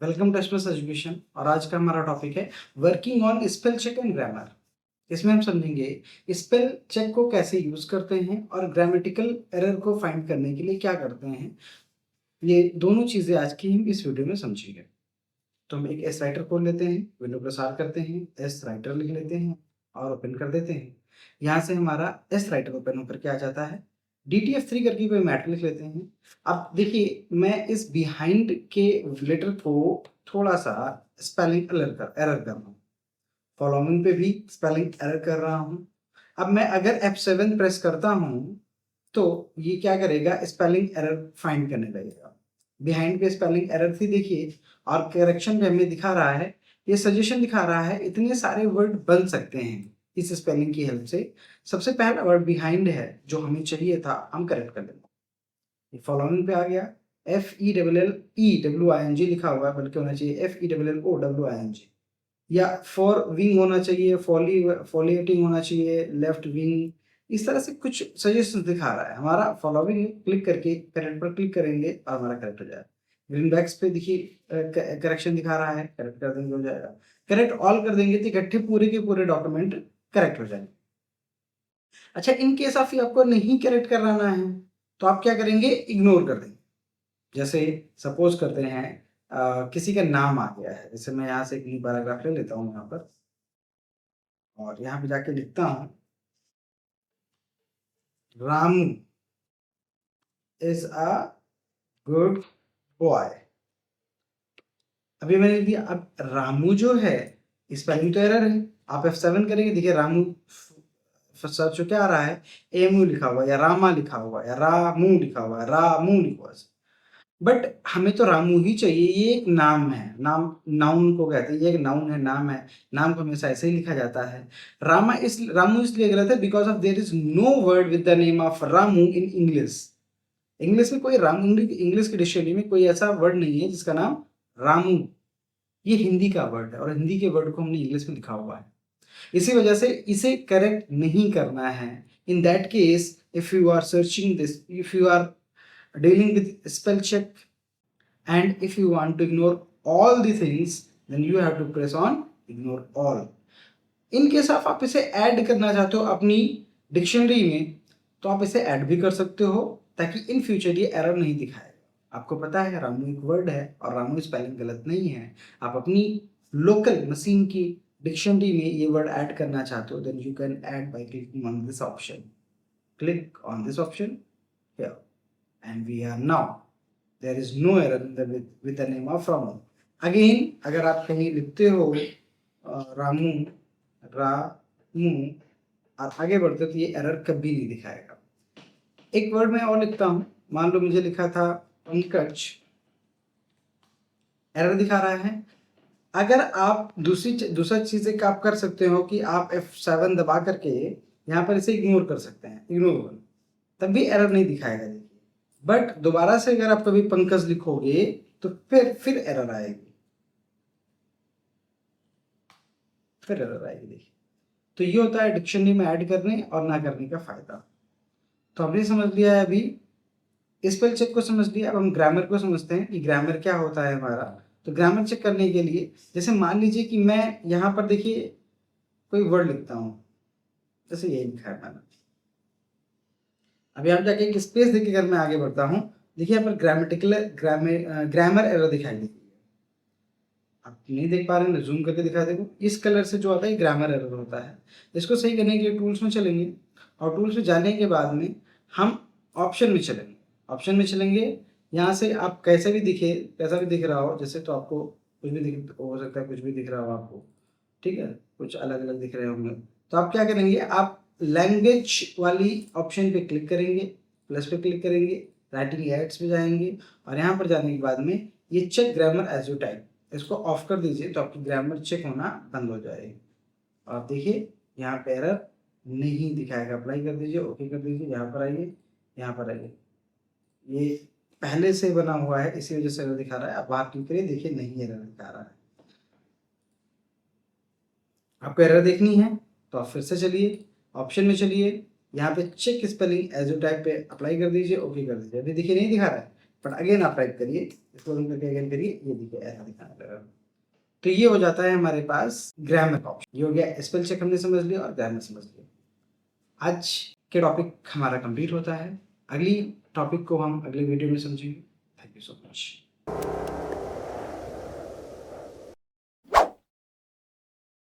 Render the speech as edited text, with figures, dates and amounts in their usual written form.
Welcome to express education. और आज का हमारा टॉपिक है working on spell check and grammar. इसमें हम समझेंगे स्पेल चेक को कैसे यूज करते हैं और ग्रामेटिकल एरर को फाइंड करने के लिए क्या करते हैं। ये दोनों चीजें आज की हम इस वीडियो में समझेंगे। तो हम एक एस राइटर खोल लेते हैं, विंडो प्रसार करते हैं, एस राइटर लिख लेते हैं और ओपन कर देते हैं। यहाँ से हमारा एस राइटर ओपन होकर के आ जाता है। DTF3 करके कोई मैटर लिख लेते हैं। अब देखिए, मैं इस बिहाइंड के लेटर को थोड़ा सा स्पेलिंग एरर कर रहा हूँ। फॉलोइंग पे भी स्पेलिंग एरर कर रहा हूँ। अब मैं अगर F7 प्रेस करता हूँ तो ये क्या करेगा, स्पेलिंग एरर फाइंड करने लगेगा। बिहाइंड पे स्पेलिंग एरर थी देखिए, और करेक्शन पे हमें दिखा रहा है, ये सजेशन दिखा रहा है इतने सारे वर्ड बन सकते हैं इस स्पेलिंग की हेल्प से। सबसे पहला वर्ड बिहाइंड है जो हमें चाहिए था, हम करेक्ट कर देंगे। फॉलोइंग पे आ गया, FELLEWING लिखा हुआ है, बल्कि होना चाहिए FELLOWING, या फॉर विंग होना चाहिए, फॉलिएटिंग होना चाहिए, लेफ्ट विंग। इस तरह से कुछ सजेशन दिखा रहा है। हमारा फॉलोइंग क्लिक करके करेक्ट पर क्लिक करेंगे और हमारा करेक्ट हो जाएगा। ग्रीन बैक्स पे देखिए करेक्शन दिखा रहा है, करेक्ट कर देंगे हो जाएगा। करेक्ट ऑल कर देंगे तो इकट्ठे पूरे के पूरे डॉक्यूमेंट करेक्ट हो जाएंगे। अच्छा, इन केस ऑफ आपको नहीं करेक्ट कराना है तो आप क्या करेंगे, इग्नोर कर देंगे। जैसे सपोज करते हैं किसी का नाम आ गया है, जैसे मैं यहाँ से एक पैराग्राफ ले लेता हूँ यहाँ पर और यहाँ पे जाके लिखता हूँ, Ramu is a good boy. अभी मैंने लिख दिया। अब रामू जो है, स्पेलिंग तो एरर है। आप F7 करेंगे, देखिए रामू सर्च क्या आ रहा है, एमू लिखा हुआ या रामा लिखा हुआ या रामू लिखा हुआ है, रामू लिखा हुआ है। बट हमें तो रामू ही चाहिए, ये एक नाम है। नाम नाउन को कहते हैं, ये एक नाउन है, नाम है। नाम को हमेशा ऐसे ही लिखा जाता है। रामू इसलिए गलत है because of there is no word with the name of Ramu in English. English में कोई इंग्लिश के डिक्शनरी में कोई ऐसा वर्ड नहीं है जिसका नाम रामू। ये हिंदी का वर्ड है और हिंदी के वर्ड को हमने इंग्लिश में लिखा हुआ है। इसी वजह से इसे करेक्ट नहीं करना है। In that case, if you are searching this, if you are dealing with spell check, and if you want to ignore all the things, then you have to press on ignore all. In case आप इसे add करना चाहते हो अपनी dictionary में तो आप इसे ऐड भी कर सकते हो, ताकि इन फ्यूचर ये एरर नहीं दिखाएगा। आपको पता है रामू एक वर्ड है और रामू स्पेलिंग गलत नहीं है। आप अपनी लोकल मशीन की डिक्शनरी में ये वर्ड ऐड करना चाहते हो, then you can add by clicking on this option. Click on this option here and we are now, there is no error in with the name of Ramu. Again, अगर आप कहीं लिखते हो रामू, रामू और आगे बढ़ते तो ये एरर कभी नहीं दिखाएगा। एक वर्ड में और लिखता हूँ, मान लो मुझे लिखा था पंकज, एरर दिखा रहा है। अगर आप दूसरा चीज एक आप कर सकते हो कि आप F7 दबा करके यहाँ पर इसे इग्नोर कर सकते हैं, इग्नोर, तब भी एरर नहीं दिखाएगा। बट दोबारा से अगर आप कभी पंकज लिखोगे तो फिर एरर आएगी, फिर एरर आएगी। देखिए, तो ये होता है डिक्शनरी में ऐड करने और ना करने का फायदा। तो हमने समझ लिया है अभी, स्पेल चेक को समझ लिया। अब हम ग्रामर को समझते हैं कि ग्रामर क्या होता है हमारा। तो ग्रामर चेक करने के लिए, जैसे मान लीजिए कि मैं यहाँ पर देखिए कोई वर्ड लिखता हूँ, जैसे यही लिखा है मैंने। अभी आप जाके एक स्पेस देके अगर मैं आगे बढ़ता हूँ, देखिए यहाँ पर ग्रामर एरर दिखाई देगी। आप नहीं देख पा रहे हैं, मैं जूम करके दिखा देखो। इस कलर से जो आता है ग्रामर एरर होता है। इसको सही करने के लिए टूल्स में चलेंगे और टूल्स में जाने के बाद में हम ऑप्शन में चलेंगे। ऑप्शन में चलेंगे, यहाँ से आप कैसा भी दिख रहा हो जैसे, तो आपको कुछ भी दिख हो सकता है, कुछ भी दिख रहा हो आपको, ठीक है, कुछ अलग अलग दिख रहे होंगे। तो आप क्या करेंगे, आप लैंग्वेज वाली ऑप्शन पे क्लिक करेंगे, प्लस पे क्लिक करेंगे, राइटिंग एड्स पे जाएंगे और यहाँ पर जाने के बाद में ये check grammar as you type, इसको ऑफ कर दीजिए तो आपकी ग्रामर चेक होना बंद हो जाएगी। आप देखिए यहाँ पे एरर नहीं दिखाएगा। अप्लाई कर दीजिए, ओके कर दीजिए, यहाँ पर आइए, यहाँ पर आइए। ये पहले से बना हुआ है इसी वजह से एरर दिखा रहा है। आप बाहर क्लिक करिए, देखिए नहीं एरर दिखा रहा है। आपको एरर देखनी है तो आप फिर से चलिए, ऑप्शन में चलिए, यहाँ पे check spelling as you type पे अप्लाई कर दीजिए, ओके कर दीजिए। अभी देखिए नहीं दिखा रहा है, बट अगेन आप टाइप करिए, इसको बंद करके अगेन करिए, ये देखिए एरर दिखाने लगा। तो ये हो जाता है हमारे पास ग्रामर का ऑप्शन। ये हो गया स्पेल चेक हमने समझ लिया और ग्रामर समझ लिया। आज के टॉपिक हमारा कंप्लीट होता है। अगली टॉपिक को हम अगले वीडियो में समझेंगे। Thank you so much.